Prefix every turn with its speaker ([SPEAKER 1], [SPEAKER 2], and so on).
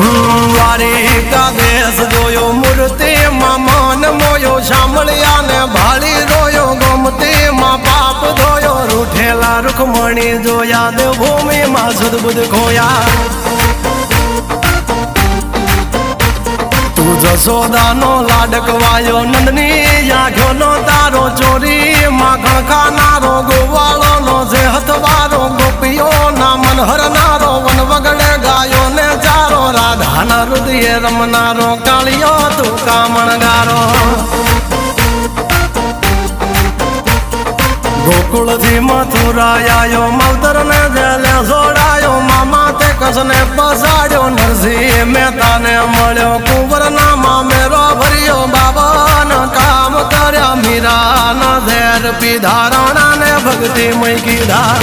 [SPEAKER 1] દ્વારિકા દેશ જોયો મૂર્તિમાં મન મોયો સાંભળ્યા ને ભાળી રોયો ગોમતીમાં પાપ ધોયો રૂઠેલા રૂખમણી જોયા દેવભૂમિમાં સદબુદ્ધ ખોયા તું જશોદાનો લાડકવાયો નંદની આંખોનો તારો ચોરી માખણ ખાનારો ગોવાળોનો જે હથવારો ગોપીઓના મન હરનારો વન વગડે ગાયો ને ચારો રાધાના હૃદયે રમનારો કાળિયો તું કામણગારો ગોકુળથી મથુરા આયો માવતર ને જેલે જોડાયો મામા તે કસને પસાડ્યો નરસિંહ મહેતાને મળ્યો કુંવરના મામેરો ભર્યો બાબાના કામ કર્યા મીરાના ઝેર પીધા રાણાને ભક્તિ મય કીધા